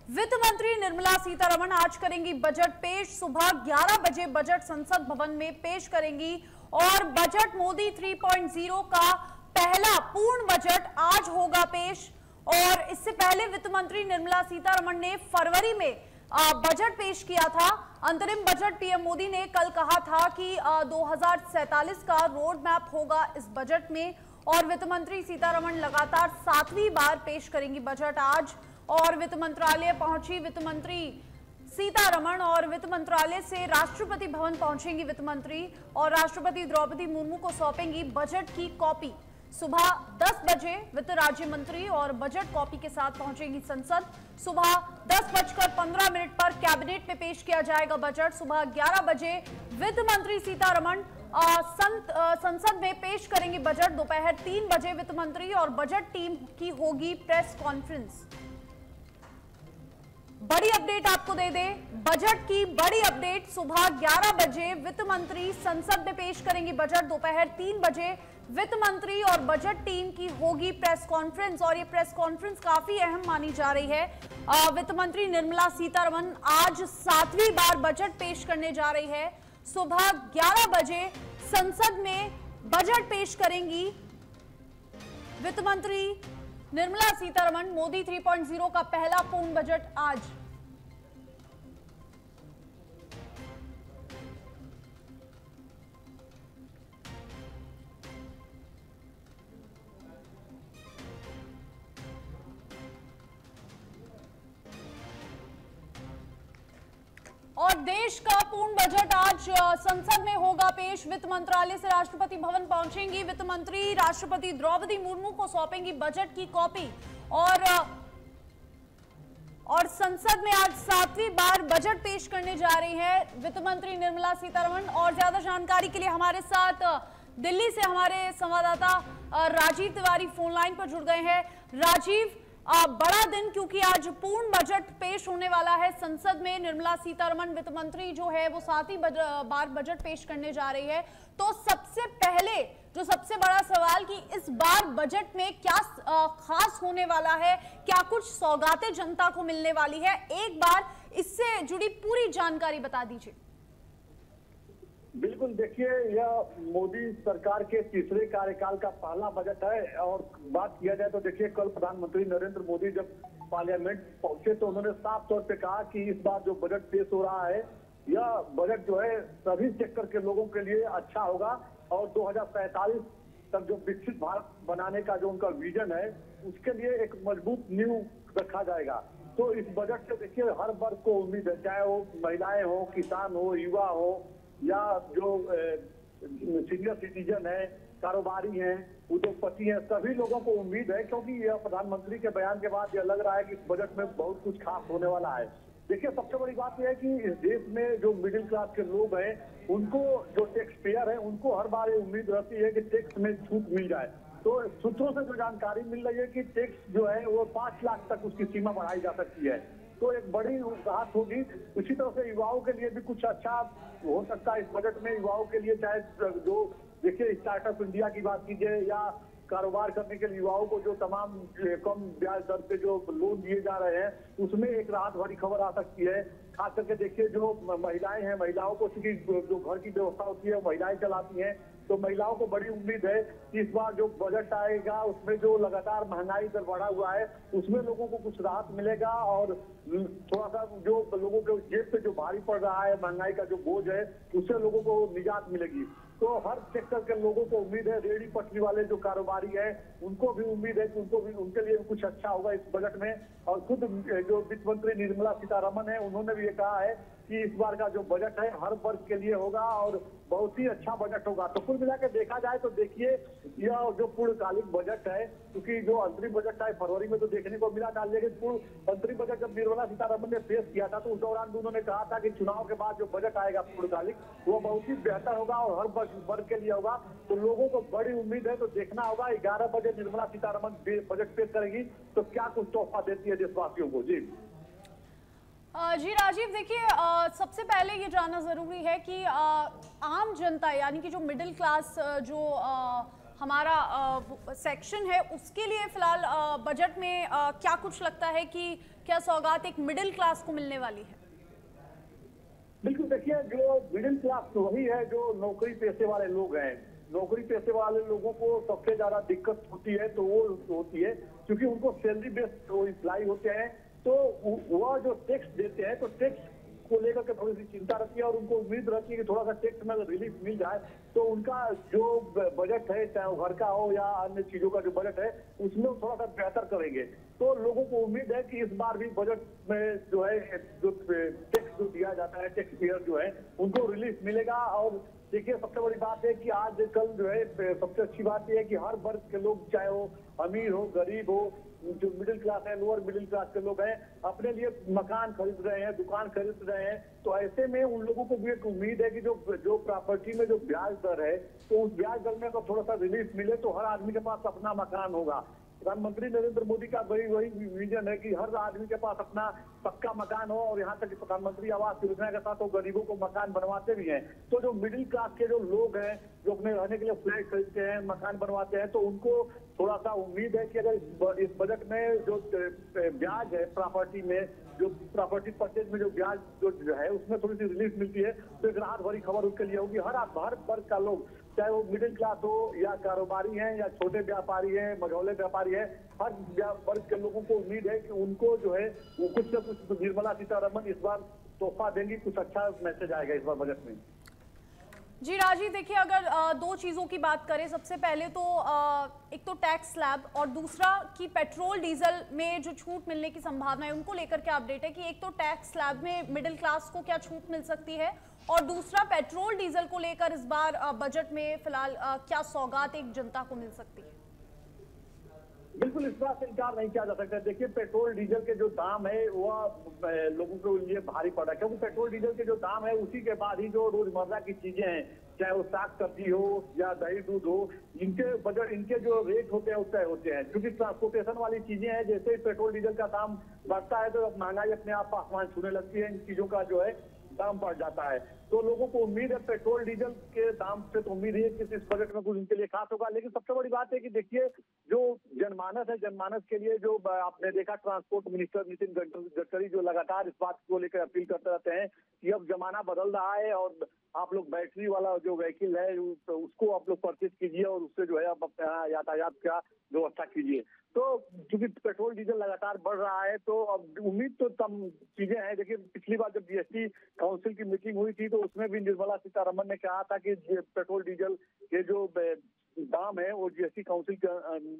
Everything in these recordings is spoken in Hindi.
वित्त मंत्री निर्मला सीतारमण आज करेंगी बजट पेश। सुबह 11 बजे बजट संसद भवन में पेश करेंगी और बजट मोदी 3.0 का पहला पूर्ण बजट आज होगा पेश। और इससे पहले वित्त मंत्री निर्मला सीतारमण ने फरवरी में बजट पेश किया था। अंतरिम बजट पीएम मोदी ने कल कहा था कि 2047 का रोड मैप होगा इस बजट में। और वित्त मंत्री सीतारमण लगातार 7वीं बार पेश करेंगी बजट आज। और वित्त मंत्रालय पहुंची वित्त मंत्री सीतारमण और वित्त मंत्रालय से राष्ट्रपति भवन पहुंचेंगी वित्त मंत्री और राष्ट्रपति द्रौपदी मुर्मू को सौंपेंगी बजट की कॉपी। सुबह 10 बजे वित्त राज्य मंत्री और बजट कॉपी के साथ पहुंचेंगी संसद। सुबह 10:15 पर कैबिनेट में पेश किया जाएगा बजट। सुबह 11 बजे वित्त मंत्री सीतारमण संसद में पेश करेंगी बजट। दोपहर 3 बजे वित्त मंत्री और बजट टीम की होगी प्रेस कॉन्फ्रेंस। बड़ी अपडेट आपको दे दें, बजट की बड़ी अपडेट। सुबह 11 बजे वित्त मंत्री संसद में पेश करेंगी बजट। दोपहर 3 बजे वित्त मंत्री और बजट टीम की होगी प्रेस कॉन्फ्रेंस और ये प्रेस कॉन्फ्रेंस काफी अहम मानी जा रही है। वित्त मंत्री निर्मला सीतारमण आज 7वीं बार बजट पेश करने जा रही है। सुबह 11 बजे संसद में बजट पेश करेंगी वित्त मंत्री निर्मला सीतारमण। मोदी 3.0 का पहला पूर्ण बजट आज। और देश का पूर्ण बजट आज संसद में होगा पेश। वित्त मंत्रालय से राष्ट्रपति भवन पहुंचेंगी वित्त मंत्री। राष्ट्रपति द्रौपदी मुर्मू को सौंपेंगी बजट की कॉपी और संसद में आज 7वीं बार बजट पेश करने जा रही है वित्त मंत्री निर्मला सीतारमण। और ज्यादा जानकारी के लिए हमारे साथ दिल्ली से हमारे संवाददाता राजीव तिवारी फोन लाइन पर जुड़ गए हैं। राजीव, बड़ा दिन क्योंकि आज पूर्ण बजट पेश होने वाला है संसद में। निर्मला सीतारमण वित्त मंत्री जो है वो 7वीं बार बजट पेश करने जा रही है। तो सबसे पहले जो सबसे बड़ा सवाल कि इस बार बजट में क्या खास होने वाला है, क्या कुछ सौगातें जनता को मिलने वाली है, एक बार इससे जुड़ी पूरी जानकारी बता दीजिए। बिल्कुल, देखिए यह मोदी सरकार के तीसरे कार्यकाल का पहला बजट है। और बात किया जाए तो देखिए कल प्रधानमंत्री नरेंद्र मोदी जब पार्लियामेंट पहुंचे तो उन्होंने साफ तौर पे कहा कि इस बार जो बजट पेश हो रहा है यह बजट जो है सभी सेक्टर के लोगों के लिए अच्छा होगा और 2047 तक जो विकसित भारत बनाने का जो उनका विजन है उसके लिए एक मजबूत नींव रखा जाएगा। तो इस बजट से देखिए हर वर्ग को उम्मीद है, चाहे वो महिलाएं हो, किसान हो, युवा हो या जो सीनियर सिटीजन है, कारोबारी हैं, उद्योगपति हैं, सभी लोगों को उम्मीद है। क्योंकि यह प्रधानमंत्री के बयान के बाद यह लग रहा है कि इस बजट में बहुत कुछ खास होने वाला है। देखिए सबसे बड़ी बात यह है कि इस देश में जो मिडिल क्लास के लोग हैं उनको, जो टैक्स पेयर है, उनको हर बार ये उम्मीद रहती है कि टैक्स में छूट मिल जाए। तो सूत्रों से जो जानकारी मिल रही है कि टैक्स जो है वो 5 लाख तक उसकी सीमा बढ़ाई जा सकती है। तो एक बड़ी राहत होगी। इसी तरह से युवाओं के लिए भी कुछ अच्छा हो सकता है इस बजट में। युवाओं के लिए चाहे जो देखिए स्टार्टअप इंडिया की बात कीजिए या कारोबार करने के लिए युवाओं को जो तमाम कम ब्याज दर पे जो लोन दिए जा रहे हैं उसमें एक राहत भरी खबर आ सकती है। खास करके देखिए जो महिलाएं हैं, महिलाओं को चूंकि जो घर की व्यवस्था होती है महिलाएं चलाती हैं, तो महिलाओं को बड़ी उम्मीद है कि इस बार जो बजट आएगा उसमें जो लगातार महंगाई दर बढ़ा हुआ है उसमें लोगों को कुछ राहत मिलेगा और थोड़ा सा जो लोगों के जेब पे जो भारी पड़ रहा है महंगाई का जो बोझ है उससे लोगों को निजात मिलेगी। तो हर सेक्टर के लोगों को उम्मीद है, रेहड़ी पटरी वाले जो कारोबारी हैं उनको भी उम्मीद है कि उनके लिए कुछ अच्छा होगा इस बजट में। और खुद जो वित्त मंत्री निर्मला सीतारमण है उन्होंने भी ये कहा है कि इस बार का जो बजट है हर वर्ग के लिए होगा और बहुत ही अच्छा बजट होगा। तो कुल मिलाकर देखा जाए तो देखिए यह जो पूर्णकालिक बजट है, क्योंकि जो अंतरिम बजट था फरवरी में तो देखने को मिला था, लेकिन अंतरिम बजट जब निर्मला सीतारमण ने पेश किया था तो उस दौरान भी उन्होंने कहा था कि चुनाव के बाद जो बजट आएगा पूर्णकालिक वो बहुत ही बेहतर होगा और हर वर्ग के लिए होगा। तो लोगों को बड़ी उम्मीद है। तो देखना होगा 11 बजे निर्मला सीतारमण बजट पेश करेगी तो क्या कुछ तोहफा देती है देशवासियों को। जी जी राजीव, देखिए सबसे पहले ये जानना जरूरी है कि आम जनता यानी कि जो मिडिल क्लास जो हमारा सेक्शन है उसके लिए फिलहाल बजट में क्या कुछ लगता है कि क्या सौगात एक मिडिल क्लास को मिलने वाली है? बिल्कुल, देखिए जो मिडिल क्लास तो वही है जो नौकरी पेशे वाले लोग हैं। नौकरी पेशे वाले लोगों को सबसे ज्यादा दिक्कत होती है तो वो होती है क्योंकि उनको सैलरी बेस्ड एम्प्लॉय होते हैं, तो वह जो टैक्स देते हैं तो टैक्स को लेकर के थोड़ी सी चिंता रहती है और उनको उम्मीद रहती है कि थोड़ा सा टैक्स में रिलीफ मिल जाए तो उनका जो बजट है, चाहे वो घर का हो या अन्य चीजों का जो बजट है, उसमें थोड़ा सा बेहतर करेंगे। तो लोगों को उम्मीद है कि इस बार भी बजट में जो है जो टैक्स जो दिया जाता है, टैक्स पेयर जो है उनको रिलीफ मिलेगा। और देखिए सबसे बड़ी बात है कि आज कल जो है सबसे अच्छी बात यह है कि हर वर्ग के लोग, चाहे वो अमीर हो, गरीब हो, जो मिडिल क्लास है, लोअर मिडिल क्लास के लोग हैं, अपने लिए मकान खरीद रहे हैं, दुकान खरीद रहे हैं। तो ऐसे में उन लोगों को भी एक उम्मीद है कि जो प्रॉपर्टी में जो ब्याज दर है तो उस ब्याज दर में अगर थोड़ा सा रिलीफ मिले तो हर आदमी के पास अपना मकान होगा। प्रधानमंत्री नरेंद्र मोदी का वही विजन है कि हर आदमी के पास अपना पक्का मकान हो और यहाँ तक कि प्रधानमंत्री आवास योजना के साथ वो गरीबों को मकान बनवाते भी हैं। तो जो मिडिल क्लास के जो लोग हैं जो अपने रहने के लिए फ्लैट खरीदते हैं, मकान बनवाते हैं, तो उनको थोड़ा सा उम्मीद है कि अगर इस बजट में जो ब्याज है प्रॉपर्टी में, जो प्रॉपर्टी परचेज में जो ब्याज जो है उसमें थोड़ी सी रिलीफ मिलती है तो एक राहत भरी खबर उसके लिए होगी। हर वर्ग का लोग, चाहे वो मिडिल क्लास हो या कारोबारी हैं या छोटे व्यापारी हैं, मझौले व्यापारी हैं, हर वर्ग के लोगों को उम्मीद है कि उनको जो है वो कुछ न कुछ निर्मला सीतारमण इस बार तोहफा देंगी, कुछ अच्छा मैसेज आएगा इस बार बजट में। जी राजीव, देखिए अगर दो चीज़ों की बात करें, सबसे पहले तो एक तो टैक्स स्लैब और दूसरा कि पेट्रोल डीजल में जो छूट मिलने की संभावना है उनको लेकर क्या अपडेट है कि एक तो टैक्स स्लैब में मिडिल क्लास को क्या छूट मिल सकती है और दूसरा पेट्रोल डीजल को लेकर इस बार बजट में फिलहाल क्या सौगात एक जनता को मिल सकती है? बिल्कुल, इस बात से इनकार नहीं किया जा सकता। देखिए पेट्रोल डीजल के जो दाम है वह लोगों के लिए भारी पड़ा है क्योंकि पेट्रोल डीजल के जो दाम है उसी के बाद ही जो रोजमर्रा की चीजें हैं, चाहे वो साग सब्जी हो या दही दूध हो, इनके बजट, इनके जो रेट होते हैं तय होते हैं। क्योंकि ट्रांसपोर्टेशन वाली चीजें हैं, जैसे ही पेट्रोल डीजल का दाम बढ़ता है तो महंगाई अपने आप आसमान छूने लगती है, इन चीजों का जो है दाम बढ़ जाता है। तो लोगों को उम्मीद है पेट्रोल डीजल के दाम से तो उम्मीद है कि इस बजट में कुछ उनके लिए खास होगा। लेकिन सबसे बड़ी बात है कि देखिए जो जनमानस है, जनमानस के लिए जो आपने देखा ट्रांसपोर्ट मिनिस्टर नितिन गडकरी जो लगातार इस बात को लेकर अपील करते रहते हैं कि अब जमाना बदल रहा है और आप लोग बैटरी वाला जो व्हीकल है उसको आप लोग परचेज कीजिए और उससे जो है आप अपने यहाँ यातायात का व्यवस्था कीजिए। तो क्योंकि पेट्रोल डीजल लगातार बढ़ रहा है तो अब उम्मीद तो तम चीजें हैं। देखिए पिछली बार जब जीएसटी काउंसिल की मीटिंग हुई थी तो उसमें भी निर्मला सीतारमण ने कहा था कि पेट्रोल डीजल के जो दाम है वो जीएसटी काउंसिल के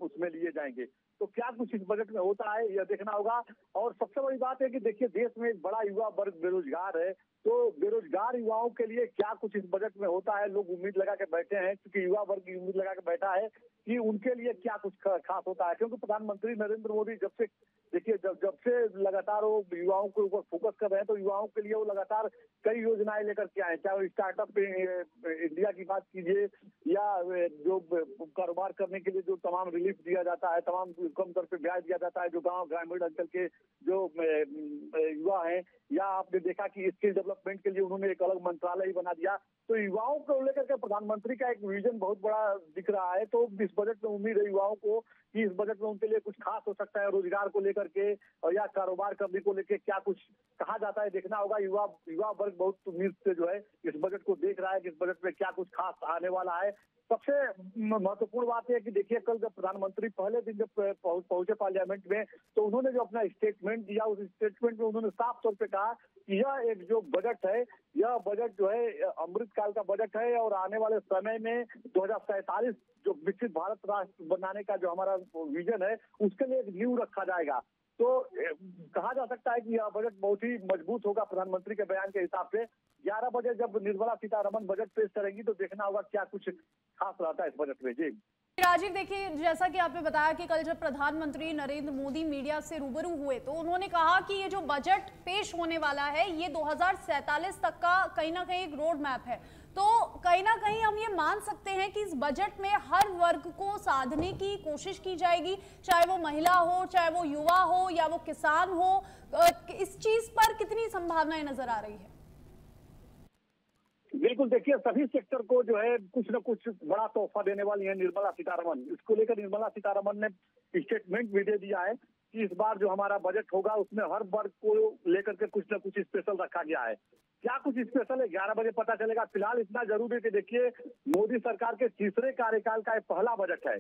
उसमें लिए जाएंगे। तो क्या कुछ इस बजट में होता है यह देखना होगा। और सबसे बड़ी बात है कि देखिए देश में एक बड़ा युवा वर्ग बेरोजगार है, तो बेरोजगार युवाओं के लिए क्या कुछ इस बजट में होता है, लोग उम्मीद लगा के बैठे हैं क्योंकि युवा वर्ग उम्मीद लगा के बैठा है कि उनके लिए क्या कुछ खास होता है। क्योंकि प्रधानमंत्री नरेंद्र मोदी जब से देखिए जब से लगातार वो युवाओं के ऊपर फोकस कर रहे हैं तो युवाओं के लिए वो लगातार कई योजनाएं लेकर के आए, चाहे वो स्टार्टअप इंडिया की बात कीजिए या जो कारोबार करने के लिए जो तमाम रिलीफ दिया जाता है, तमाम कम दर पे ब्याज दिया जाता है जो गांव ग्रामीण अंचल के जो युवा हैं, या आपने देखा कि स्किल डेवलपमेंट के लिए उन्होंने एक अलग मंत्रालय ही बना दिया। तो युवाओं को लेकर के प्रधानमंत्री का एक विजन बहुत बड़ा दिख रहा है। तो इस बजट में उम्मीद है युवाओं को कि इस बजट में उनके लिए कुछ खास हो सकता है, रोजगार को लेकर के और या कारोबार करने को लेकर क्या कुछ कहा जाता है देखना होगा। युवा वर्ग बहुत उम्मीद से जो है इस बजट को देख रहा है कि इस बजट में क्या कुछ खास आने वाला है। सबसे महत्वपूर्ण बात है कि देखिए कल जब प्रधानमंत्री पहले दिन जब पहुंचे पार्लियामेंट में तो उन्होंने जो अपना स्टेटमेंट दिया उस स्टेटमेंट में उन्होंने साफ तौर पे कहा कि यह एक जो बजट है, यह बजट जो है अमृतकाल का बजट है और आने वाले समय में 2047 जो विकसित भारत राष्ट्र बनाने का जो हमारा विजन है उसके लिए एक नींव रखा जाएगा। तो कहा जा सकता है कि यह बजट बहुत ही मजबूत होगा। प्रधानमंत्री के बयान के हिसाब से 11 बजे जब निर्मला सीतारमण बजट पेश करेंगी तो देखना होगा क्या कुछ खास रहता है इस बजट में। जी राजीव, देखिए जैसा कि आपने बताया कि कल जब प्रधानमंत्री नरेंद्र मोदी मीडिया से रूबरू हुए तो उन्होंने कहा कि ये जो बजट पेश होने वाला है ये 2047 तक का कहीं ना कहीं एक रोड मैप है। तो कहीं ना कहीं हम ये मान सकते हैं कि इस बजट में हर वर्ग को साधने की कोशिश की जाएगी, चाहे वो महिला हो, चाहे वो युवा हो या वो किसान हो। इस चीज पर कितनी संभावनाएं नजर आ रही है? बिल्कुल, देखिए सभी सेक्टर को जो है कुछ न कुछ बड़ा तोहफा देने वाली है निर्मला सीतारमण। इसको लेकर निर्मला सीतारमण ने स्टेटमेंट भी दे दिया है कि इस बार जो हमारा बजट होगा उसमें हर वर्ग को लेकर के कुछ न कुछ स्पेशल रखा गया है। क्या कुछ स्पेशल है 11 बजे पता चलेगा। फिलहाल इतना जरूर है कि देखिए मोदी सरकार के तीसरे कार्यकाल का पहला बजट है,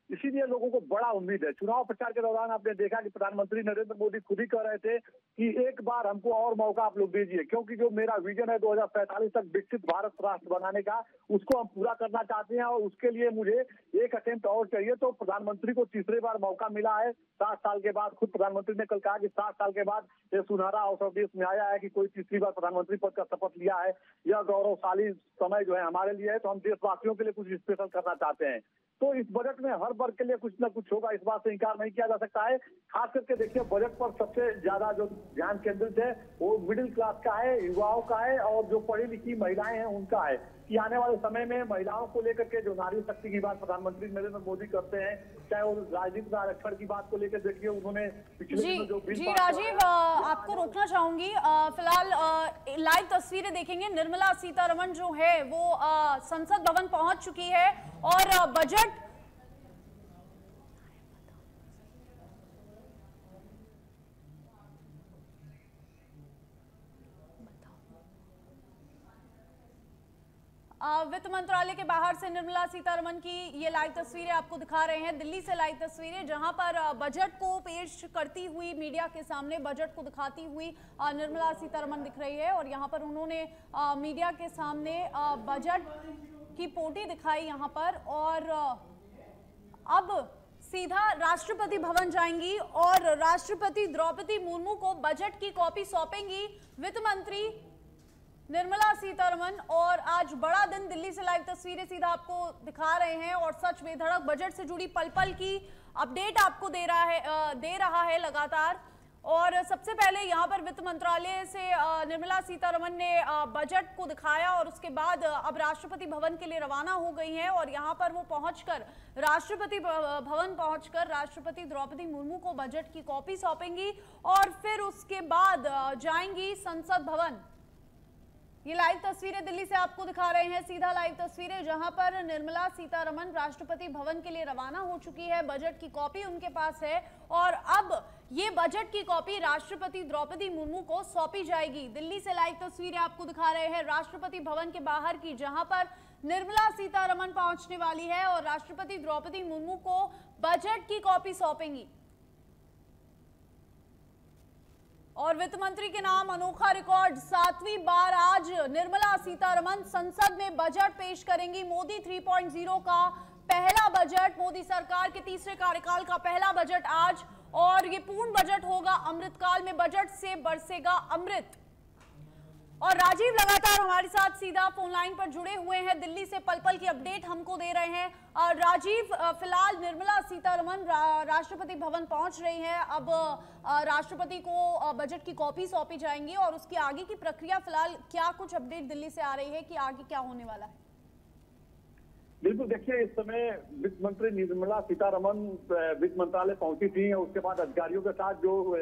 इसीलिए लोगों को बड़ा उम्मीद है। चुनाव प्रचार के दौरान आपने देखा कि प्रधानमंत्री नरेंद्र मोदी खुद ही कह रहे थे कि एक बार हमको और मौका आप लोग दीजिए, क्योंकि जो मेरा विजन है 2047 तक विकसित भारत राष्ट्र बनाने का, उसको हम पूरा करना चाहते हैं और उसके लिए मुझे एक अटेम्प्ट और चाहिए। तो प्रधानमंत्री को तीसरी बार मौका मिला है 7 साल के बाद। खुद प्रधानमंत्री ने कल कहा कि 7 साल के बाद ये सुनहरा अवसर देश में आया है कि कोई तीसरी बार प्रधानमंत्री पद का शपथ लिया है। यह गौरवशाली समय जो है हमारे लिए है, तो हम देशवासियों के लिए कुछ स्पेशल करना चाहते हैं। तो इस बजट में हर वर्ग के लिए कुछ ना कुछ होगा, इस बात से इंकार नहीं किया जा सकता है। खास करके देखिए बजट पर सबसे ज्यादा जो ध्यान केंद्रित है वो मिडिल क्लास का है, युवाओं का है और जो पढ़ी लिखी महिलाएं हैं उनका है कि आने वाले समय में महिलाओं को लेकर के जो नारी शक्ति की बात प्रधानमंत्री नरेंद्र मोदी करते हैं, चाहे वो राजनीतिक आरक्षण की बात को लेकर देखिए उन्होंने पिछले दिनों जो बिल जी राजीव, आपको रोकना चाहूंगी। फिलहाल लाइव तस्वीरें देखेंगे। निर्मला सीतारमण जो है वो संसद भवन पहुंच चुकी है और बजट वित्त मंत्रालय के बाहर से निर्मला सीतारमण की ये लाइव तस्वीरें आपको दिखा रहे हैं। दिल्ली से लाइव तस्वीरें जहां पर बजट को पेश करती हुई मीडिया के सामने बजट को दिखाती हुई निर्मला सीतारमण दिख रही है और यहां पर उन्होंने मीडिया के सामने बजट की पोटी दिखाई यहां पर और अब सीधा राष्ट्रपति भवन जाएंगी और राष्ट्रपति द्रौपदी मुर्मू को बजट की कॉपी सौंपेंगी वित्त मंत्री निर्मला सीतारमण। और आज बड़ा दिन, दिल्ली से लाइव तस्वीरें सीधा आपको दिखा रहे हैं और सच बेधड़क बजट से जुड़ी पल पल की अपडेट आपको दे रहा है लगातार। और सबसे पहले यहां पर वित्त मंत्रालय से निर्मला सीतारमण ने बजट को दिखाया और उसके बाद अब राष्ट्रपति भवन के लिए रवाना हो गई हैं और यहां पर वो पहुंचकर राष्ट्रपति भवन पहुंचकर राष्ट्रपति द्रौपदी मुर्मू को बजट की कॉपी सौंपेंगी और फिर उसके बाद जाएंगी संसद भवन। ये लाइव तस्वीरें दिल्ली से आपको दिखा रहे हैं, सीधा लाइव तस्वीरें जहां पर निर्मला सीतारमण राष्ट्रपति भवन के लिए रवाना हो चुकी है। बजट की कॉपी उनके पास है और अब ये बजट की कॉपी राष्ट्रपति द्रौपदी मुर्मू को सौंपी जाएगी। दिल्ली से लाइव तस्वीरें आपको दिखा रहे हैं राष्ट्रपति भवन के बाहर की, जहां पर निर्मला सीतारमण पहुंचने वाली है और राष्ट्रपति द्रौपदी मुर्मू को बजट की कॉपी सौंपेंगी। और वित्त मंत्री के नाम अनोखा रिकॉर्ड, 7वीं बार आज निर्मला सीतारमण संसद में बजट पेश करेंगी। मोदी 3.0 का पहला बजट, मोदी सरकार के तीसरे कार्यकाल का पहला बजट आज, और ये पूर्ण बजट होगा। अमृतकाल में बजट से बरसेगा अमृत। और राजीव लगातार हमारे साथ सीधा फोन लाइन पर जुड़े हुए हैं, दिल्ली से पल पल की अपडेट हमको दे रहे हैं। राजीव, फिलहाल निर्मला सीतारमण राष्ट्रपति भवन पहुंच रही हैं। अब राष्ट्रपति को बजट की कॉपी सौंपी जाएंगी और उसकी आगे की प्रक्रिया, फिलहाल क्या कुछ अपडेट दिल्ली से आ रही है कि आगे क्या होने वाला है? बिल्कुल, देखिए इस समय वित्त मंत्री निर्मला सीतारमण वित्त मंत्रालय पहुंची थी और उसके बाद अधिकारियों के साथ जो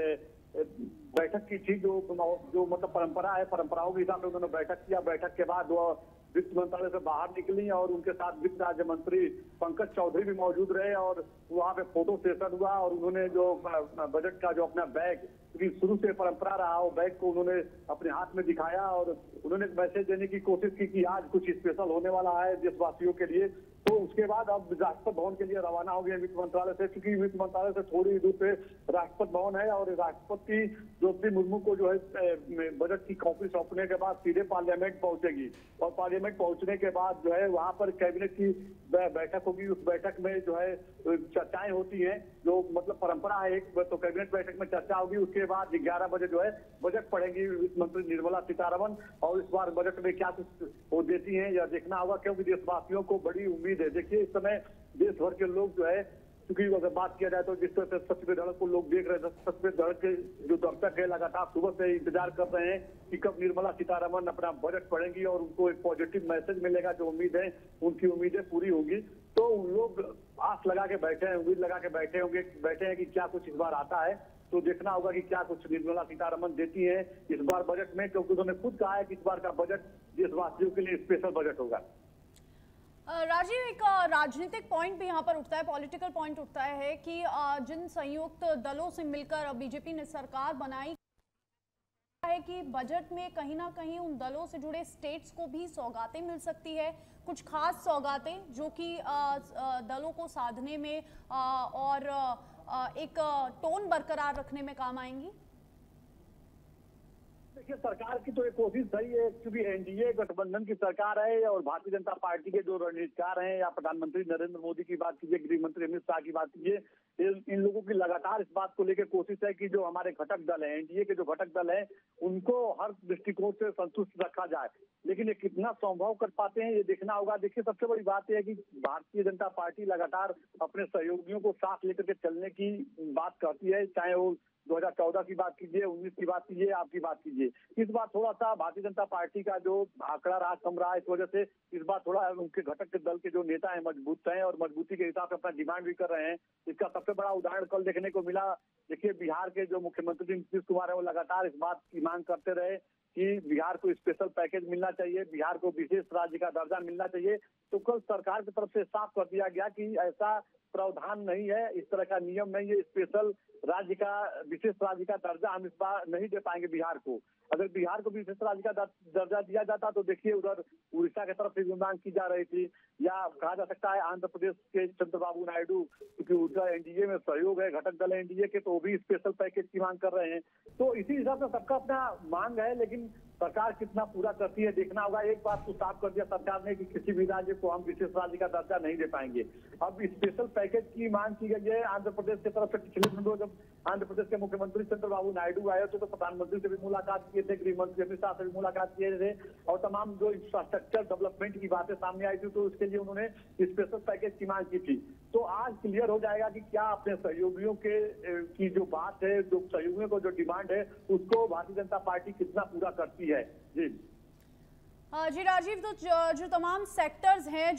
बैठक की थी, जो मतलब परंपरा है, परंपराओं के हिसाब से उन्होंने बैठक किया। बैठक के बाद वो वित्त मंत्रालय से बाहर निकली और उनके साथ वित्त राज्य मंत्री पंकज चौधरी भी मौजूद रहे और वहाँ पे फोटो सेशन हुआ और उन्होंने जो बजट का जो अपना बैग, क्योंकि शुरू से परंपरा रहा, वो बैग को उन्होंने अपने हाथ में दिखाया और उन्होंने मैसेज देने की कोशिश की कि आज कुछ स्पेशल होने वाला है देशवासियों के लिए। तो उसके बाद अब राष्ट्रपति भवन के लिए रवाना हो गए वित्त मंत्रालय से, क्योंकि वित्त मंत्रालय से थोड़ी दूर पे राष्ट्रपति भवन है और राष्ट्रपति द्रौपदी मुर्मू को जो है बजट की कॉपी सौंपने के बाद सीधे पार्लियामेंट पहुंचेगी और पार्लियामेंट पहुंचने के बाद जो है वहां पर कैबिनेट की बैठक होगी। उस बैठक में जो है चर्चाएं होती हैं, जो मतलब परंपरा है एक, तो कैबिनेट बैठक में चर्चा होगी। उसके बाद 11 बजे जो है बजट पढ़ेंगी वित्त मंत्री निर्मला सीतारमण और इस बार बजट में क्या कुछ वो देती हैं यह देखना होगा, क्योंकि देशवासियों को बड़ी उम्मीद है। देखिए इस समय देश भर के लोग जो है, क्योंकि अगर बात किया जाए तो जिस तरह से सच में धड़क को लोग देख रहे हैं, सच में धड़क के जो दर्शक है लगातार सुबह से इंतजार कर रहे हैं कि कब निर्मला सीतारमण अपना बजट पढ़ेंगी और उनको एक पॉजिटिव मैसेज मिलेगा। जो उम्मीद है उनकी उम्मीदें पूरी होंगी, तो उन लोग आस लगा के बैठे हैं, उम्मीद लगा के बैठे हैं कि क्या कुछ इस बार आता है। तो देखना होगा कि क्या कुछ निर्मला सीतारमण देती हैं इस बार बजट में, क्योंकि उन्होंने खुद कहा है कि इस बार का बजट देशवासियों के लिए स्पेशल बजट होगा। राजीव, एक राजनीतिक पॉइंट भी यहाँ पर उठता है, पॉलिटिकल पॉइंट उठता है कि जिन संयुक्त दलों से मिलकर बीजेपी ने सरकार बनाई है कि बजट में कहीं ना कहीं उन दलों से जुड़े स्टेट्स को भी सौगातें मिल सकती है, कुछ खास सौगातें जो कि दलों को साधने में और एक टोन बरकरार रखने में काम आएंगी। देखिए, सरकार की तो एक कोशिश सही है, क्योंकि एनडीए गठबंधन की सरकार है और भारतीय जनता पार्टी के जो रणनीतिकार हैं, या प्रधानमंत्री नरेंद्र मोदी की बात कीजिए, गृह मंत्री अमित शाह की बात कीजिए, इन लोगों की लगातार इस बात को लेकर कोशिश है कि जो हमारे घटक दल है, एनडीए के जो घटक दल है, उनको हर दृष्टिकोण से संतुष्ट रखा जाए। लेकिन ये कितना संभव कर पाते हैं, ये देखना होगा। देखिए, सबसे बड़ी बात यह है कि भारतीय जनता पार्टी लगातार अपने सहयोगियों को साथ लेकर के चलने की बात करती है, चाहे वो 2014 की बात कीजिए, 19 की बात कीजिए, आपकी बात कीजिए। इस बार थोड़ा सा भारतीय जनता पार्टी का जो आंकड़ा रहा कम रहा, इस वजह से इस बार थोड़ा उनके घटक के दल के जो नेता हैं मजबूत हैं और मजबूती के हिसाब से अपना डिमांड भी कर रहे हैं। इसका सबसे बड़ा उदाहरण कल देखने को मिला। देखिए, बिहार के जो मुख्यमंत्री नीतीश कुमार है, वो लगातार इस बात की मांग करते रहे कि बिहार को स्पेशल पैकेज मिलना चाहिए, बिहार को विशेष राज्य का दर्जा मिलना चाहिए। तो कल सरकार की तरफ से साफ कर दिया गया कि ऐसा प्रावधान नहीं है, इस तरह का नियम नहीं है, स्पेशल राज्य का, विशेष राज्य का दर्जा हम इस बार नहीं दे पाएंगे बिहार को। अगर बिहार को विशेष राज्य का दर्जा दिया जाता तो देखिए, उधर उड़ीसा की तरफ से भी मांग की जा रही थी, या कहा जा सकता है आंध्र प्रदेश के चंद्रबाबू नायडू, क्योंकि उधर एनडीए में सहयोग है, घटक दल एनडीए के, तो वो भी स्पेशल पैकेज की मांग कर रहे हैं। तो इसी हिसाब से सबका अपना मांग है, लेकिन सरकार कितना पूरा करती है देखना होगा। एक बात तो साफ कर दिया सरकार ने कि किसी भी राज्य को हम विशेष राज्य का दर्जा नहीं दे पाएंगे। अब स्पेशल पैकेज की मांग की गई है आंध्र प्रदेश की तरफ से। पिछले दिनों जब आंध्र प्रदेश के मुख्यमंत्री चंद्रबाबू नायडू आए थे, तो प्रधानमंत्री से भी मुलाकात किए थे, गृह मंत्री अमित शाह से भी मुलाकात किए थे, और तमाम जो इंफ्रास्ट्रक्चर डेवलपमेंट की बातें सामने आई थी, तो उसके लिए उन्होंने स्पेशल पैकेज की मांग की थी। तो आज क्लियर हो जाएगा कि क्या अपने सहयोगियों के की जो बात है, जो सहयोगियों को जो डिमांड है, उसको भारतीय जनता पार्टी कितना पूरा करती है। जी जी राजीव, तो जो तमाम सेक्टर्स हैं,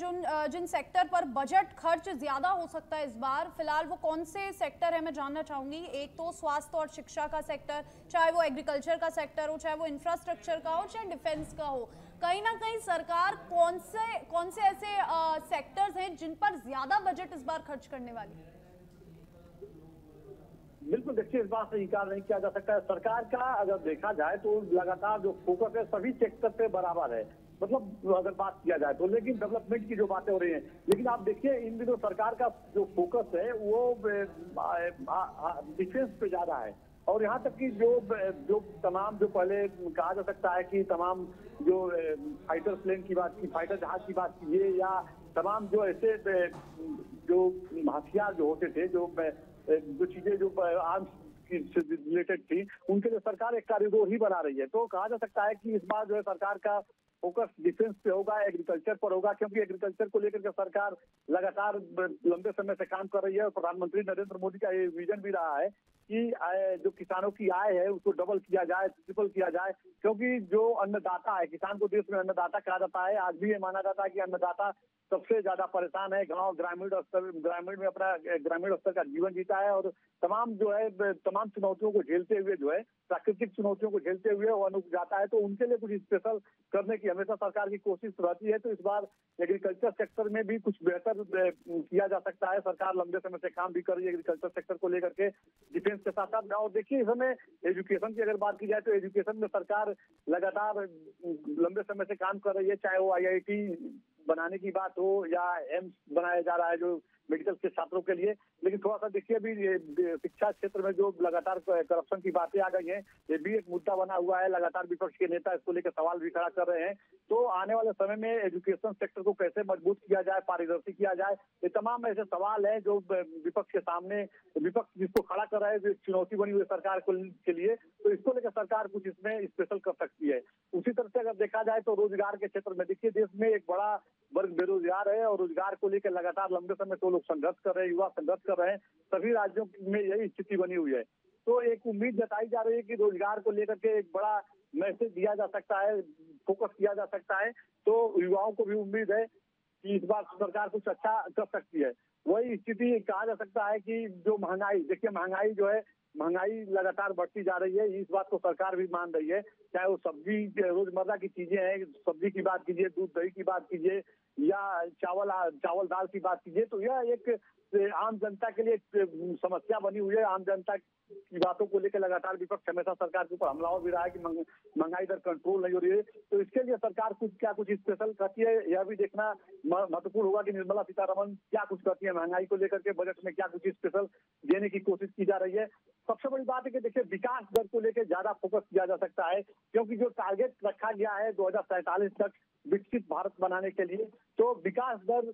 जिन सेक्टर पर बजट खर्च ज्यादा हो सकता है इस बार, फिलहाल वो कौन से सेक्टर है मैं जानना चाहूंगी। एक तो स्वास्थ्य और शिक्षा का सेक्टर, चाहे वो एग्रीकल्चर का सेक्टर हो, चाहे वो इंफ्रास्ट्रक्चर का हो, चाहे डिफेंस का हो, कहीं ना कहीं सरकार कौन से ऐसे सेक्टर्स हैं जिन पर ज्यादा बजट इस बार खर्च करने वाली है? बिल्कुल, देखिए, इस बात से इनकार नहीं किया जा सकता है। सरकार का अगर देखा जाए तो लगातार जो फोकस है सभी सेक्टर पे बराबर है, मतलब अगर बात किया जाए तो। लेकिन डेवलपमेंट की जो बातें हो रही हैं, लेकिन आप देखिए इन दिनों सरकार का जो फोकस है वो डिफेंस पे ज्यादा है। और यहाँ तक कि जो तमाम जो पहले कहा जा सकता है कि तमाम जो फाइटर प्लेन की बात की, फाइटर जहाज की बात कीजिए, या तमाम जो ऐसे जो हथियार जो होते थे, जो चीजें जो आर्म्स की रिलेटेड थी, उनके लिए सरकार एक कॉरिडोर ही बना रही है। तो कहा जा सकता है कि इस बार जो है सरकार का फोकस डिफेंस पे होगा, एग्रीकल्चर पर होगा, क्योंकि एग्रीकल्चर को लेकर के सरकार लगातार लंबे समय से काम कर रही है। और प्रधानमंत्री नरेंद्र मोदी का ये विजन भी रहा है कि जो किसानों की आय है उसको डबल किया जाए, ट्रिपल किया जाए, क्योंकि जो अन्नदाता है, किसान को देश में अन्नदाता कहा जाता है। आज भी ये माना जाता है कि अन्नदाता सबसे ज्यादा परेशान है। गांव ग्रामीण में अपना ग्रामीण स्तर का जीवन जीता है, और तमाम जो है तमाम चुनौतियों को झेलते हुए जो है, प्राकृतिक चुनौतियों को झेलते हुए वो अन्न जाता है। तो उनके लिए कुछ स्पेशल करने की हमेशा सरकार की कोशिश रहती है। तो इस बार एग्रीकल्चर सेक्टर में भी कुछ बेहतर किया जा सकता है। सरकार लंबे समय से काम भी कर रही है एग्रीकल्चर सेक्टर को लेकर के, डिफेंस के साथ साथ। और देखिए, इस समय एजुकेशन की अगर बात की जाए तो एजुकेशन में सरकार लगातार लंबे समय से काम कर रही है, चाहे वो IIT बनाने की बात हो या एम्स बनाया जा रहा है जो मेडिकल के छात्रों के लिए। लेकिन थोड़ा सा देखिए, अभी शिक्षा क्षेत्र में जो लगातार करप्शन की बातें आ गई हैं, ये भी एक मुद्दा बना हुआ है। लगातार विपक्ष के नेता इसको लेकर सवाल भी खड़ा कर रहे हैं। तो आने वाले समय में एजुकेशन सेक्टर को कैसे मजबूत किया जाए, पारदर्शी किया जाए, ये तमाम ऐसे सवाल हैं जो विपक्ष के सामने, विपक्ष जिसको खड़ा कर रहा है, जो चुनौती बनी हुई है सरकार के लिए, तो इसको लेकर सरकार कुछ इसमें स्पेशल कर सकती है। उसी तरह से अगर देखा जाए तो रोजगार के क्षेत्र में देखिए, देश में एक बड़ा वर्ग बेरोजगार है, और रोजगार को लेकर लगातार लंबे समय से लोग संघर्ष कर रहे हैं, युवा संघर्ष कर रहे हैं। सभी राज्यों में यही स्थिति बनी हुई है। तो एक उम्मीद जताई जा रही है कि रोजगार को लेकर के एक बड़ा मैसेज दिया जा सकता है, फोकस किया जा सकता है। तो युवाओं को भी उम्मीद है कि इस बार सरकार कुछ अच्छा कर सकती है। वही स्थिति कहा जा सकता है कि जो महंगाई, देखिए महंगाई जो है महंगाई लगातार बढ़ती जा रही है, इस बात को सरकार भी मान रही है। चाहे वो सब्जी, रोजमर्रा की चीजें हैं, सब्जी की बात कीजिए, दूध दही की बात कीजिए या चावल दाल की बात कीजिए, तो यह एक आम जनता के लिए एक समस्या बनी हुई है। आम जनता की बातों को लेकर लगातार विपक्ष हमेशा सरकार के ऊपर हमला भी रहा है कि महंगाई दर कंट्रोल नहीं हो रही है। तो इसके लिए सरकार कुछ स्पेशल करती है, यह भी देखना महत्वपूर्ण होगा कि निर्मला सीतारमण क्या कुछ करती है महंगाई को लेकर के, बजट में क्या कुछ स्पेशल देने की कोशिश की जा रही है। सबसे बड़ी बात है कि देखिए, विकास दर को लेकर ज्यादा फोकस किया जा सकता है, क्योंकि जो टारगेट रखा गया है 2047 तक विकसित भारत बनाने के लिए, तो विकास दर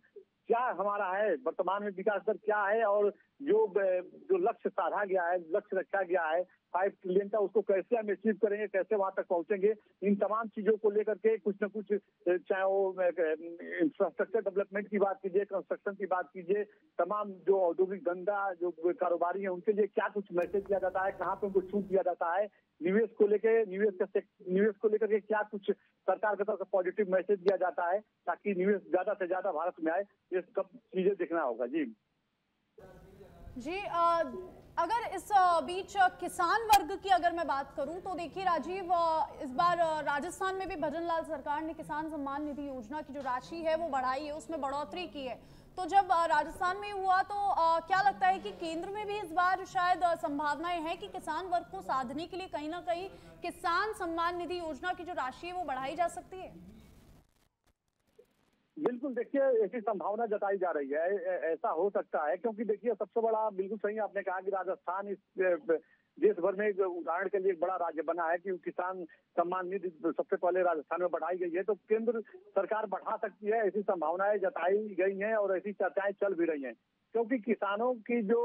क्या हमारा है, वर्तमान में विकास दर क्या है, और जो लक्ष्य साधा गया है, लक्ष्य रखा गया है 5 ट्रिलियन का, उसको कैसे हम अचीव करेंगे, कैसे वहां तक पहुंचेंगे, इन तमाम चीजों को लेकर के कुछ न कुछ, चाहे वो इंफ्रास्ट्रक्चर डेवलपमेंट की बात कीजिए, कंस्ट्रक्शन की बात कीजिए, तमाम जो औद्योगिक धंधा जो कारोबारी है उनके लिए क्या कुछ मैसेज दिया जाता है, कहाँ पे उनको छूट दिया जाता है, निवेश को लेकर के क्या कुछ सरकार की तरफ से पॉजिटिव मैसेज दिया जाता है, ताकि निवेश ज्यादा से ज्यादा भारत में आए, ये सब चीजें देखना होगा। जी अगर इस बीच किसान वर्ग की अगर मैं बात करूं तो देखिए राजीव, इस बार राजस्थान में भी भजन लाल सरकार ने किसान सम्मान निधि योजना की जो राशि है वो बढ़ाई है, उसमें बढ़ोतरी की है। तो जब राजस्थान में हुआ तो क्या लगता है कि केंद्र में भी इस बार शायद संभावनाएं हैं कि किसान वर्ग को साधने के लिए कहीं ना कहीं किसान सम्मान निधि योजना की जो राशि है वो बढ़ाई जा सकती है? बिल्कुल, देखिए ऐसी संभावना जताई जा रही है, ऐसा हो सकता है, क्योंकि देखिए सबसे बड़ा, बिल्कुल सही आपने कहा कि राजस्थान इस देश भर में उदाहरण के लिए एक बड़ा राज्य बना है कि किसान सम्मान निधि सबसे पहले राजस्थान में बढ़ाई गई है, तो केंद्र सरकार बढ़ा सकती है, ऐसी संभावनाएं जताई गई हैं और ऐसी चर्चाएं चल भी रही हैं, क्योंकि किसानों की जो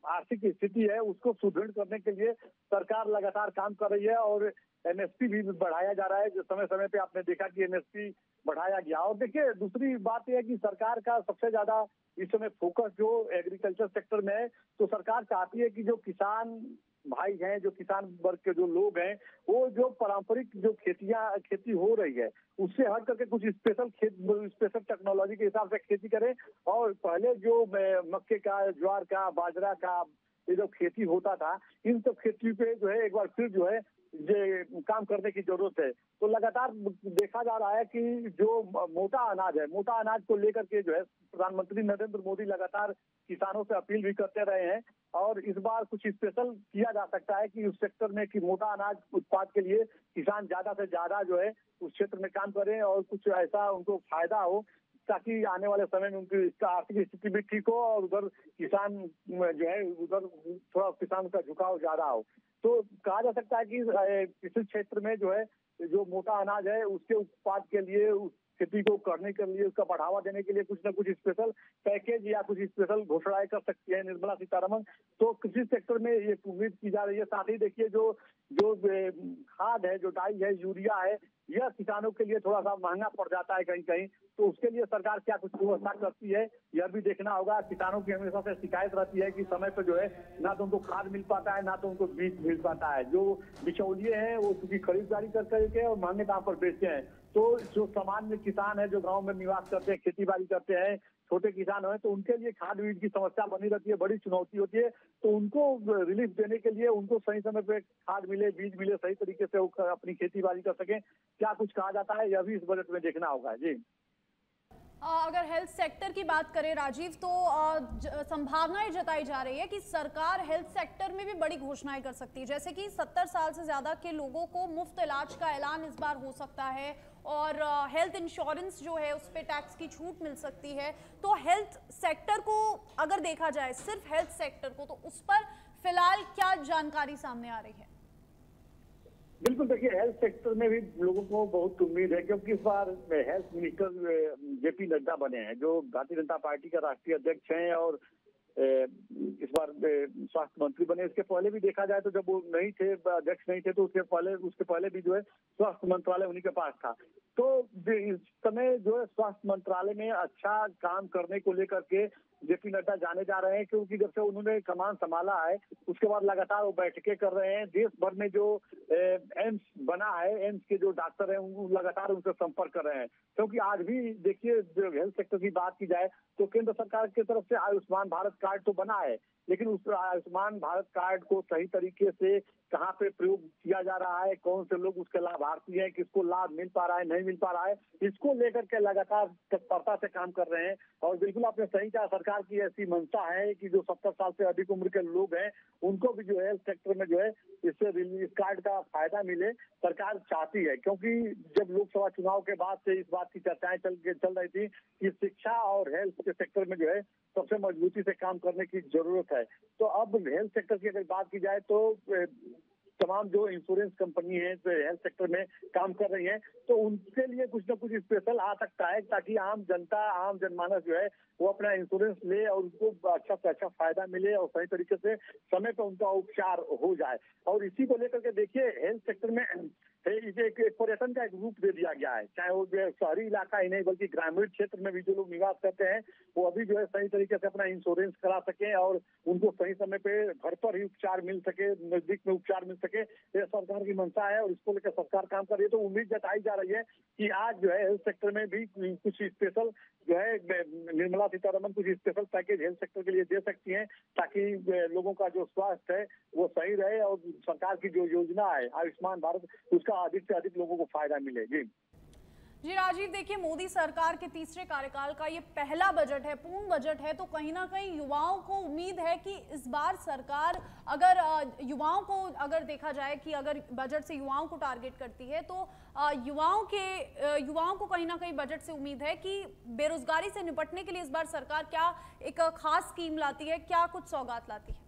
आर्थिक स्थिति है उसको सुदृढ़ करने के लिए सरकार लगातार काम कर रही है, और एमएसपी भी बढ़ाया जा रहा है। जो समय समय पे आपने देखा कि एमएसपी बढ़ाया गया। और देखिए, दूसरी बात यह है कि सरकार का सबसे ज्यादा इस समय फोकस जो एग्रीकल्चर सेक्टर में है, तो सरकार चाहती है कि जो किसान भाई हैं, जो किसान वर्ग के जो लोग हैं, वो जो पारंपरिक जो खेती हो रही है उससे हट करके कुछ स्पेशल टेक्नोलॉजी के हिसाब से खेती करें, और पहले जो मक्के का, ज्वार का, बाजरा का ये जो खेती होता था, इन सब खेती पे जो है एक बार फिर जो है ये काम करने की जरूरत है। तो लगातार देखा जा रहा है कि जो मोटा अनाज को लेकर के जो है प्रधानमंत्री नरेंद्र मोदी लगातार किसानों से अपील भी करते रहे हैं, और इस बार कुछ स्पेशल किया जा सकता है कि उस सेक्टर में कि मोटा अनाज उत्पाद के लिए किसान ज्यादा से ज्यादा जो है उस क्षेत्र में काम करें, और कुछ ऐसा उनको फायदा हो, ताकि आने वाले समय में उनकी इसका आर्थिक स्थिति भी ठीक हो, और उधर किसान जो है उधर थोड़ा किसान का झुकाव ज्यादा हो। तो कहा जा सकता है कि किसी क्षेत्र में जो है जो मोटा अनाज है उसके उत्पाद के लिए, उस खेती को करने के लिए, उसका बढ़ावा देने के लिए कुछ न कुछ स्पेशल पैकेज या कुछ स्पेशल घोषणाएं कर सकती है निर्मला सीतारमण। तो कृषि सेक्टर में ये उम्मीद की जा रही है। साथ ही देखिए, जो खाद है, जो डाई है, यूरिया है, यह किसानों के लिए थोड़ा सा महंगा पड़ जाता है कहीं कहीं, तो उसके लिए सरकार क्या कुछ व्यवस्था करती है यह भी देखना होगा। किसानों की हमेशा से शिकायत रहती है कि समय पर जो है ना तो उनको खाद मिल पाता है, ना तो उनको बीज मिल पाता है। जो बिचौलिए हैं वो उसकी खरीदारी कर करके और महंगे दाम पर बेचते हैं। तो जो सामान्य किसान है, जो गाँव में निवास करते हैं, खेती बाड़ी करते हैं, छोटे किसान हैं, तो उनके लिए खाद बीज की समस्या बनी रहती है, बड़ी चुनौती होती है। तो उनको रिलीफ देने के लिए, उनको सही समय पे खाद मिले, बीज मिले, सही तरीके से वो अपनी खेती बाड़ी कर सकें, क्या कुछ कहा जाता है यह भी इस बजट में देखना होगा। जी, अगर हेल्थ सेक्टर की बात करें राजीव, तो संभावनाएं जताई जा रही है कि सरकार हेल्थ सेक्टर में भी बड़ी घोषणाएं कर सकती है, जैसे कि 70 साल से ज्यादा के लोगों को मुफ्त इलाज का ऐलान इस बार हो सकता है, और हेल्थ इंश्योरेंस जो है उस पर टैक्स की छूट मिल सकती है। तो हेल्थ सेक्टर को अगर देखा जाए, सिर्फ हेल्थ सेक्टर को, तो उस पर फिलहाल क्या जानकारी सामने आ रही है? बिल्कुल, देखिए हेल्थ सेक्टर में भी लोगों को बहुत उम्मीद है, क्योंकि इस बार हेल्थ मिनिस्टर जेपी नड्डा बने हैं, जो भारतीय जनता पार्टी का राष्ट्रीय अध्यक्ष हैं, और इस बार स्वास्थ्य मंत्री बने। इसके पहले भी देखा जाए तो जब वो नहीं थे, अध्यक्ष नहीं थे, तो उसके पहले भी जो है स्वास्थ्य मंत्रालय उन्हीं के पास था। तो इस समय जो है स्वास्थ्य मंत्रालय में अच्छा काम करने को लेकर के जेपी नड्डा जाने जा रहे हैं, क्योंकि जब से उन्होंने कमान संभाला है उसके बाद लगातार वो बैठकें कर रहे हैं। देश भर में जो एम्स बना है, एम्स के जो डॉक्टर हैं वो लगातार उनसे संपर्क कर रहे हैं, क्योंकि आज भी देखिए जो हेल्थ सेक्टर की बात की जाए तो केंद्र सरकार की तरफ से आयुष्मान भारत कार्ड तो बना है, लेकिन उस आयुष्मान भारत कार्ड को सही तरीके से कहाँ पे प्रयोग किया जा रहा है, कौन से लोग उसके लाभार्थी हैं, किसको लाभ मिल पा रहा है, नहीं मिल पा रहा है, इसको लेकर के लगातार तत्परता से काम कर रहे हैं। और बिल्कुल आपने सही कहा, सरकार की ऐसी मंशा है कि जो 70 साल से अधिक उम्र के लोग हैं उनको भी जो है हेल्थ सेक्टर में जो है इस कार्ड का फायदा मिले, सरकार चाहती है। क्योंकि जब लोकसभा चुनाव के बाद से इस बात की चर्चाएं चल रही थी कि शिक्षा और हेल्थ के सेक्टर में जो है सबसे मजबूती से काम करने की जरूरत है। तो अब हेल्थ सेक्टर की अगर बात की जाए तो तमाम जो इंश्योरेंस कंपनी है जो हेल्थ सेक्टर में काम कर रही हैं, तो उनके लिए कुछ ना कुछ स्पेशल आ सकता है, ताकि आम जनता, आम जनमानस जो है वो अपना इंश्योरेंस ले और उनको अच्छा से अच्छा फायदा मिले और सही तरीके से समय पर उनका उपचार हो जाए। और इसी को लेकर के देखिए हेल्थ सेक्टर में इसे एक पर्यटन का एक रूप दे दिया गया है, चाहे वो शहरी इलाका ही नहीं बल्कि ग्रामीण क्षेत्र में भी जो लोग निवास करते हैं वो अभी जो है सही तरीके से अपना इंश्योरेंस करा सके और उनको सही समय पे घर पर ही उपचार मिल सके, नजदीक में उपचार मिल सके। ये सरकार की मंशा है और इसको लेकर सरकार काम कर रही है। तो उम्मीद जताई जा रही है कि आज जो है हेल्थ सेक्टर में भी कुछ स्पेशल जो है निर्मला सीतारमण कुछ स्पेशल पैकेज हेल्थ सेक्टर के लिए दे सकती हैं, ताकि लोगों का जो स्वास्थ्य है वो सही रहे और सरकार की जो योजना है आयुष्मान भारत उसका अधिक से अधिक लोगों को फायदा मिले। जी राजीव, देखिए मोदी सरकार के तीसरे कार्यकाल का ये पहला बजट है, पूर्ण बजट है, तो कहीं ना कहीं युवाओं को उम्मीद है कि इस बार सरकार अगर युवाओं को अगर देखा जाए कि अगर बजट से युवाओं को टारगेट करती है तो युवाओं को कहीं ना कहीं बजट से उम्मीद है कि बेरोजगारी से निपटने के लिए इस बार सरकार क्या एक खास स्कीम लाती है, क्या कुछ सौगात लाती है?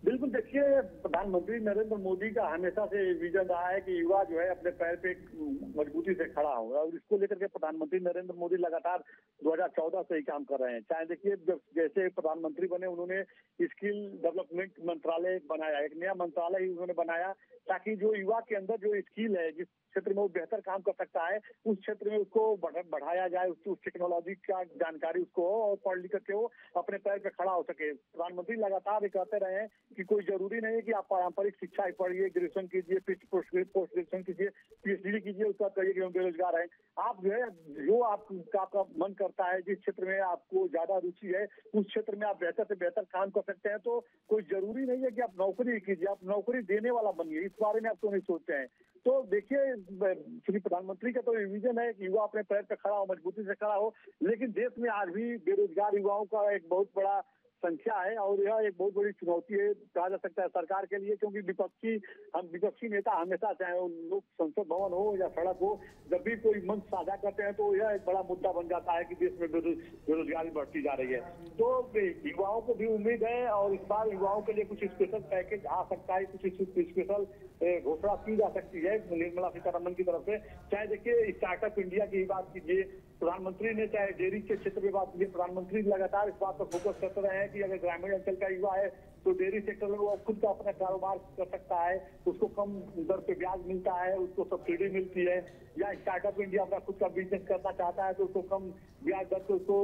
बिल्कुल, देखिए प्रधानमंत्री नरेंद्र मोदी का हमेशा से विजन रहा है कि युवा जो है अपने पैर पे मजबूती से खड़ा हो, और इसको लेकर के प्रधानमंत्री नरेंद्र मोदी लगातार 2014 से ही काम कर रहे हैं। चाहे देखिए जैसे प्रधानमंत्री बने उन्होंने स्किल डेवलपमेंट मंत्रालय बनाया, एक नया मंत्रालय ही उन्होंने बनाया, ताकि जो युवा के अंदर जो स्किल है, जिस क्षेत्र में वो बेहतर काम कर सकता है उस क्षेत्र में उसको बढ़ाया जाए, उस टेक्नोलॉजी का जानकारी उसको हो और पढ़ लिख करके वो अपने पैर पे खड़ा हो सके। प्रधानमंत्री लगातार कहते रहे हैं कि कोई जरूरी नहीं है कि आप पारंपरिक शिक्षा ही पढ़िए, ग्रेजुएशन कीजिए, पोस्ट ग्रेजुएशन कीजिए, पीएचडी कीजिए, उसका कहिए कि हम बेरोजगार हैं। आप जो है जो आपका मन करता है, जिस क्षेत्र में आपको ज्यादा रुचि है उस क्षेत्र में आप बेहतर से बेहतर काम कर सकते हैं। तो कोई जरूरी नहीं है कि आप नौकरी कीजिए, आप नौकरी देने वाला बनिए, इस बारे में आप क्यों नहीं सोचते हैं? तो देखिए श्री प्रधानमंत्री का तो विजन है कि युवा अपने पैर पे खड़ा हो, मजबूती से खड़ा हो, लेकिन देश में आज भी बेरोजगार युवाओं का एक बहुत बड़ा संख्या है और यह एक बहुत बड़ी चुनौती है कहा जा सकता है सरकार के लिए, क्योंकि विपक्षी नेता हमेशा, चाहे वो लोग संसद भवन हो या सड़क हो, जब भी कोई मंच साझा करते हैं तो यह एक बड़ा मुद्दा बन जाता है कि देश में बेरोजगारी बढ़ती जा रही है। तो युवाओं को भी उम्मीद है और इस बार युवाओं के लिए कुछ स्पेशल पैकेज आ सकता है, कुछ स्पेशल घोषणा की जा सकती है निर्मला सीतारमण की तरफ से। चाहे देखिए स्टार्टअप इंडिया की बात कीजिए, प्रधानमंत्री ने चाहे डेयरी के क्षेत्र में बात की, प्रधानमंत्री लगातार इस बात पर फोकस करते रहे हैं कि अगर ग्रामीण अंचल का युवा है तो डेयरी सेक्टर में वो खुद का अपना कारोबार कर सकता है, उसको कम दर पे ब्याज मिलता है, उसको सब्सिडी मिलती है, या स्टार्टअप इंडिया अपना खुद का बिजनेस करना चाहता है तो उसको कम ब्याज दर से उसको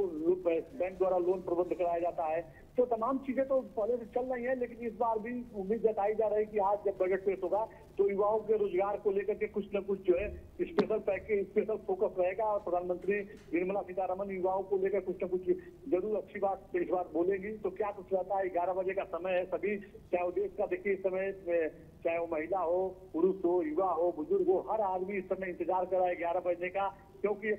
बैंक द्वारा लोन प्रबंध कराया जाता है। तो तमाम चीजें तो पहले से चल रही है, लेकिन इस बार भी उम्मीद जताई जा रही है कि आज जब बजट पेश होगा तो युवाओं के रोजगार को लेकर के कुछ न कुछ जो है स्पेशल पैकेज, स्पेशल फोकस रहेगा और प्रधानमंत्री निर्मला सीतारमण युवाओं को लेकर कुछ न कुछ जरूर अच्छी बात इस बार बोलेंगी। तो क्या कुछ रहता है, 11 बजे का समय है, सभी चाहे वो देश का देखिए इस समय, चाहे वो महिला हो, पुरुष हो, युवा हो, बुजुर्ग हो, हर आदमी इस समय इंतजार कर रहा है 11 बजे का, क्योंकि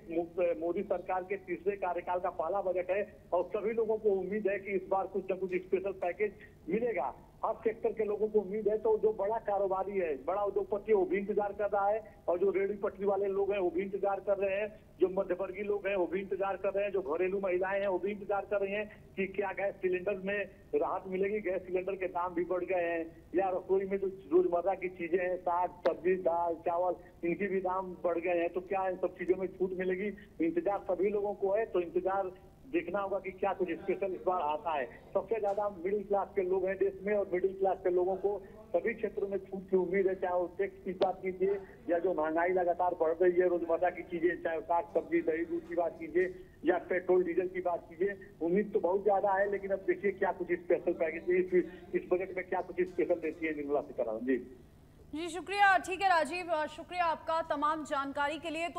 मोदी सरकार के तीसरे कार्यकाल का पहला बजट है और सभी लोगों को उम्मीद है कि इस बार कुछ न कुछ स्पेशल पैकेज मिलेगा। हर सेक्टर के लोगों को उम्मीद है, तो जो बड़ा कारोबारी है, बड़ा उद्योगपति है वो भी इंतजार कर रहा है, और जो रेहड़ी पटरी वाले लोग हैं वो भी इंतजार कर रहे हैं, जो मध्यवर्गीय लोग हैं वो भी इंतजार कर रहे हैं, जो घरेलू महिलाएं हैं वो भी इंतजार कर रही हैं कि क्या गैस सिलेंडर में राहत मिलेगी। गैस सिलेंडर के दाम भी बढ़ गए हैं, या रसोई में जो रोजमर्रा की चीजें हैं, साग सब्जी दाल चावल, इनके भी दाम बढ़ गए हैं, तो क्या इन सब चीजों में छूट मिलेगी। इंतजार सभी लोगों को है, तो इंतजार देखना होगा कि क्या कुछ स्पेशल इस बार आता है। सबसे ज्यादा मिडिल क्लास के लोग हैं देश में, और मिडिल क्लास के लोगों को सभी क्षेत्रों में छूट की उम्मीद है, चाहे वो टैक्स की बात कीजिए या जो महंगाई लगातार बढ़ रही है रोजमर्रा की चीजें, चाहे साग सब्जी दही दूध की बात कीजिए या पेट्रोल डीजल की बात कीजिए। उम्मीद तो बहुत ज्यादा है, लेकिन अब देखिए क्या कुछ स्पेशल पैकेज इस बजट में क्या कुछ स्पेशल देती है निर्मला सीतारमण जी। जी शुक्रिया। ठीक है राजीव, शुक्रिया आपका तमाम जानकारी के लिए। तो